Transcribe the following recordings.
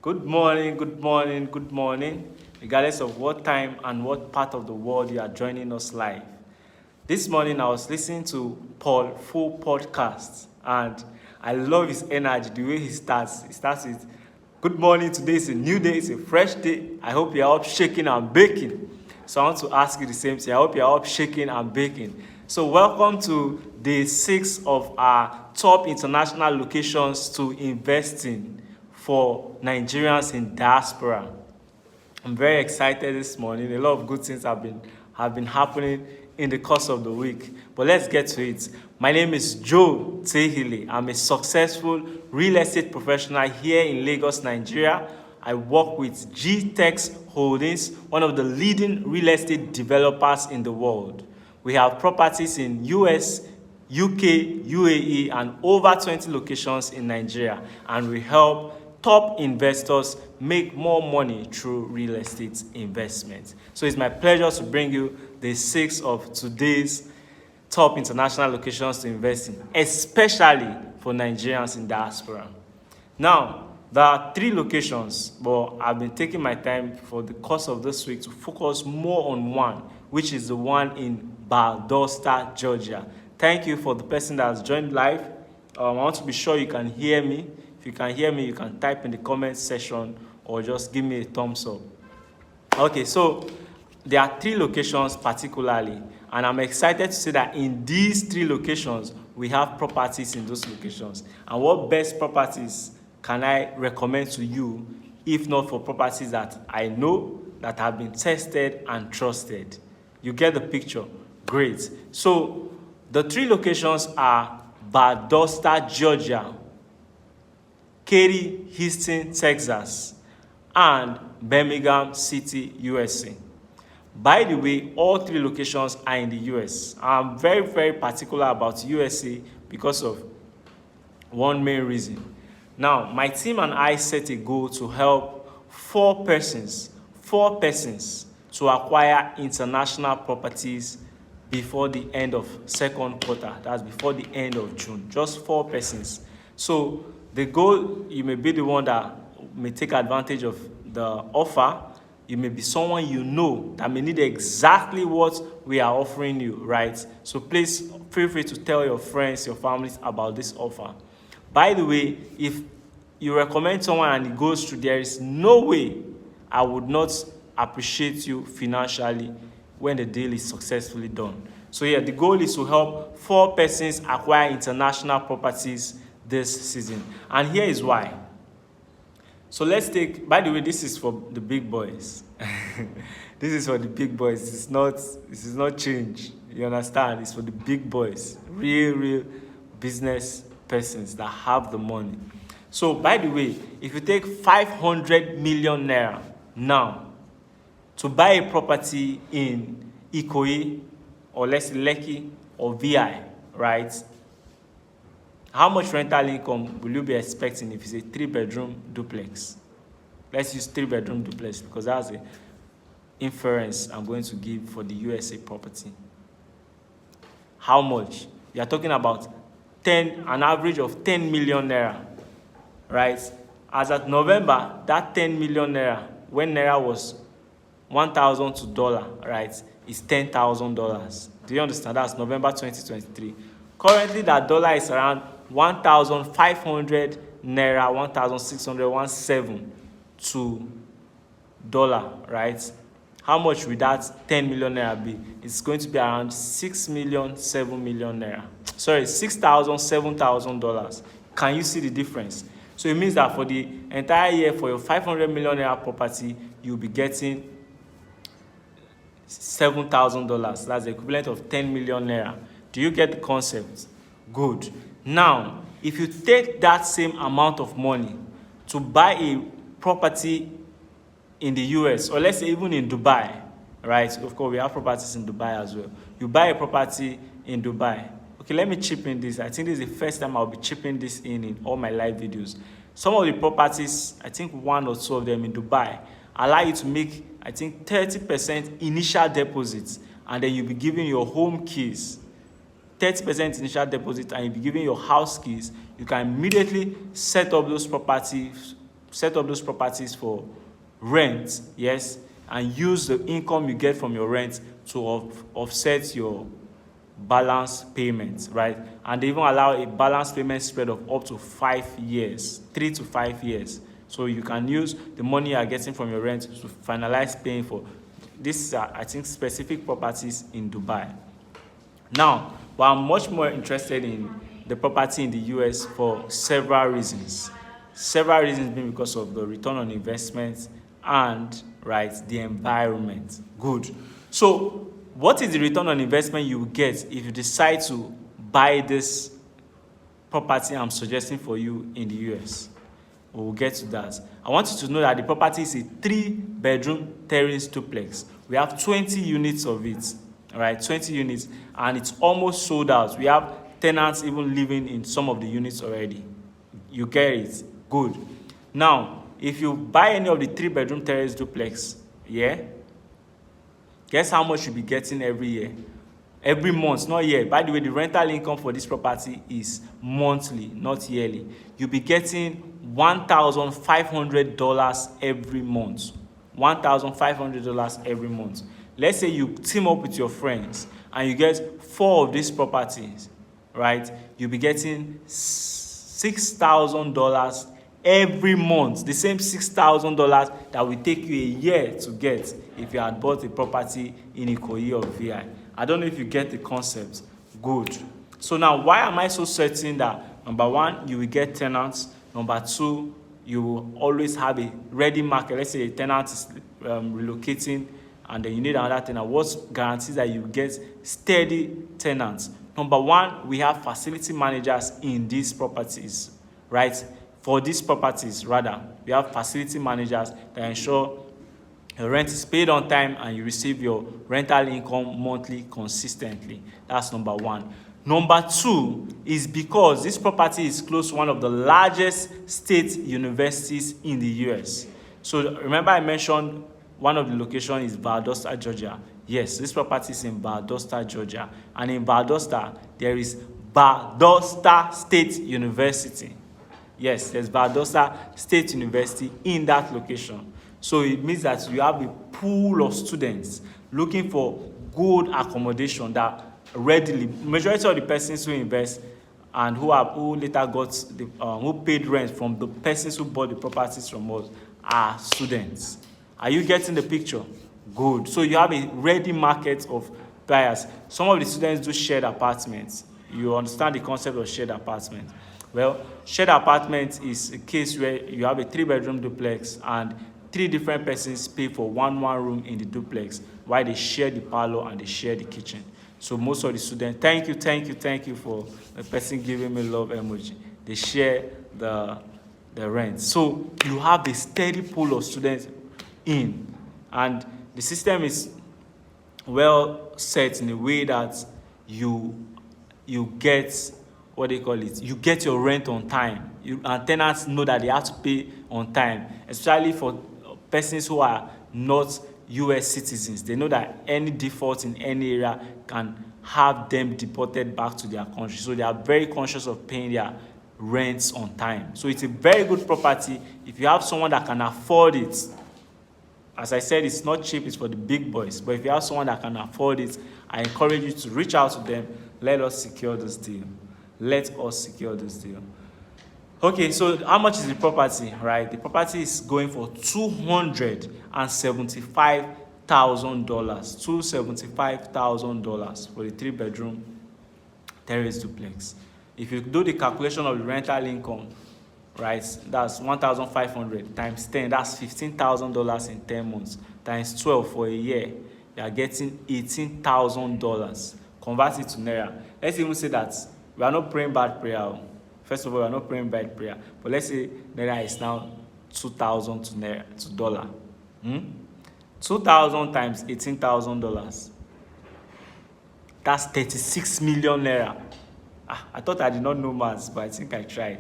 Good morning, good morning, good morning, regardless of what time and what part of the world you are joining us live. This morning I was listening to Paul Full podcast and I love his energy, the way he starts. He starts with, good morning, today is a new day, it's a fresh day. I hope you're up shaking and baking. So I want to ask you the same thing. I hope you're up shaking and baking. So welcome to day 6 of our top international locations to invest in for Nigerians in diaspora. I'm very excited this morning. A lot of good things have been happening in the course of the week. But let's get to it. My name is Joe Tehile. I'm a successful real estate professional here in Lagos, Nigeria. I work with G-Tex Holdings, one of the leading real estate developers in the world. We have properties in US, UK, UAE, and over 20 locations in Nigeria. And we help top investors make more money through real estate investment. So it's my pleasure to bring you the 6 of today's top international locations to invest in, especially for Nigerians in diaspora. Now, there are 3 locations, but I've been taking my time for the course of this week to focus more on one, which is the one in Valdosta, Georgia. Thank you for the person that has joined live. I want to be sure you can hear me. If you can hear me, you can type in the comment section or just give me a thumbs up. Okay, so there are 3 locations particularly, and I'm excited to say that in these 3 locations, we have properties in those locations. And what best properties can I recommend to you, if not for properties that I know that have been tested and trusted? You get the picture? Great. So the 3 locations are Valdosta, Georgia, Katy, Houston, Texas, and Birmingham City, USA. By the way, all 3 locations are in the US. I'm very, very particular about USA because of one main reason. Now, my team and I set a goal to help 4 persons to acquire international properties before the end of second quarter. That's before the end of June. Just 4 persons. So the goal, you may be the one that may take advantage of the offer. You may be someone you know that may need exactly what we are offering you, right? So please feel free to tell your friends, your families about this offer. By the way, if you recommend someone and it goes through, there is no way I would not appreciate you financially when the deal is successfully done. So yeah, the goal is to help 4 persons acquire international properties this season. And here is why. So let's take, by the way, this is for the big boys. This is for the big boys. This is not change. You understand? It's for the big boys. Real business persons that have the money. So by the way, if you take 500 million naira now to buy a property in Ikoyi or let's say Lekki or VI, right? How much rental income will you be expecting if it's a 3-bedroom duplex? Let's use 3-bedroom duplex because that's the inference I'm going to give for the USA property. How much? We are talking about an average of 10 million naira, right? As at November, that 10 million naira, when naira was 1,000 to dollar, right, is $10,000. Do you understand? That's November 2023. Currently, that dollar is around 1,500 naira, 1,617 to dollar, right? How much would that 10 million naira be? It's going to be around 6 million, 7 million naira. Sorry, $6,000, $7,000. Can you see the difference? So it means that for the entire year, for your 500 million naira property, you'll be getting $7,000. That's the equivalent of 10 million naira. Do you get the concept? Good. Now, if you take that same amount of money to buy a property in the US, or let's say even in Dubai, right? Of course, we have properties in Dubai as well. You buy a property in Dubai. Okay, let me chip in this. I think this is the first time I'll be chipping this in all my live videos. Some of the properties, I think 1 or 2 of them in Dubai, allow you to make, I think, 30% initial deposits, and then you'll be giving your home keys. 30% initial deposit, and you'll be giving your house keys. You can immediately set up those properties set up those properties for rent, yes, and use the income you get from your rent to offset your balance payment, right? And they even allow a balance payment spread of up to 5 years, 3 to 5 years. So you can use the money you are getting from your rent to finalize paying for this, I think, specific properties in Dubai. Now, but I'm much more interested in the property in the US for several reasons. Several reasons being because of the return on investment and, right, the environment. Good. So, what is the return on investment you will get if you decide to buy this property I'm suggesting for you in the US? We'll get to that. I want you to know that the property is a 3-bedroom terrace duplex. We have 20 units of it, all right, 20 units, and it's almost sold out. We have tenants even living in some of the units already. You get it? Good. Now, if you buy any of the 3-bedroom terrace duplex, yeah, guess how much you'll be getting every year? Every month, not year. By the way, the rental income for this property is monthly, not yearly. You'll be getting $1,500 every month. $1,500 every month. Let's say you team up with your friends and you get 4 of these properties, right? You'll be getting $6,000 every month. The same $6,000 that will take you a year to get if you had bought a property in Ikoyi or VI. I don't know if you get the concept. Good. So now, why am I so certain that, number one, you will get tenants? Number two, you will always have a ready market. Let's say a tenant is relocating and then you need another tenant. What guarantees that you get steady tenants? Number one, we have facility managers in these properties, right? For these properties, rather, we have facility managers that ensure your rent is paid on time and you receive your rental income monthly consistently. That's number one. Number two is because this property is close to one of the largest state universities in the US. So remember I mentioned one of the locations is Valdosta, Georgia. Yes, this property is in Valdosta, Georgia. And in Valdosta, there is Valdosta State University. Yes, there's Valdosta State University in that location. So it means that you have a pool of students looking for good accommodation that readily, majority of the persons who invest and who later got who paid rent from the persons who bought the properties from us are students. Are you getting the picture? Good. So you have a ready market of buyers. Some of the students do shared apartments. You understand the concept of shared apartment. Well, shared apartment is a case where you have a 3-bedroom duplex and 3 different persons pay for one room in the duplex while they share the parlor and they share the kitchen. So most of the students, thank you for the person giving me love emoji. They share the rent. So you have a steady pool of students in, and the system is well set in a way that you get, what they call it, you get your rent on time. And tenants know that they have to pay on time, especially for persons who are not US citizens. They know that any default in any area can have them deported back to their country. So they are very conscious of paying their rents on time. So it's a very good property if you have someone that can afford it. As I said, it's not cheap, it's for the big boys. But if you have someone that can afford it, I encourage you to reach out to them. Let us secure this deal. Let us secure this deal. Okay, so how much is the property, right? The property is going for $275,000. $275,000 for the 3-bedroom terrace duplex. If you do the calculation of the rental income, right, that's 1,500 times 10, that's $15,000 in 10 months, times 12 for a year, you are getting $18,000. Convert it to Naira. Let's even say that we are not praying bad prayer. First of all, we are not praying bad prayer. But let's say Naira is now 2,000 to Naira, to dollar. 2,000 times $18,000. That's 36 million Naira. I thought I did not know maths, but I think I tried.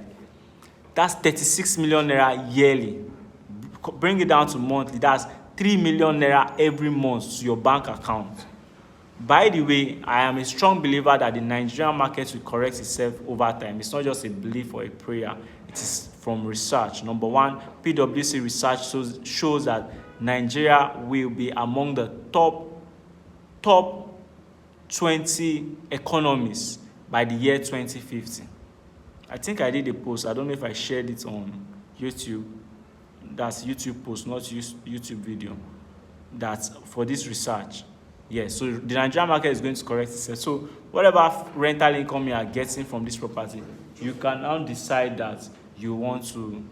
That's 36 million Naira yearly. Bring it down to monthly. That's 3 million Naira every month to your bank account. By the way, I am a strong believer that the Nigerian market will correct itself over time. It's not just a belief or a prayer. It is from research. Number one, PwC research shows that Nigeria will be among the top 20 economies by the year 2050. I think I did a post. I don't know if I shared it on YouTube. That's YouTube post, not YouTube video. That's for this research. Yes, so the Nigerian market is going to correct itself. So whatever rental income you are getting from this property, you can now decide that you want to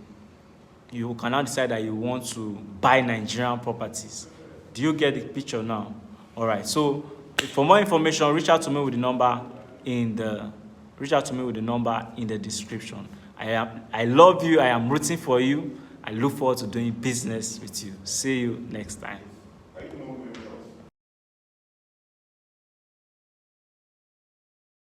buy Nigerian properties. Do you get the picture now? All right. So for more information, reach out to me with the number in the description. I love you. I am rooting for you. I look forward to doing business with you. See you next time.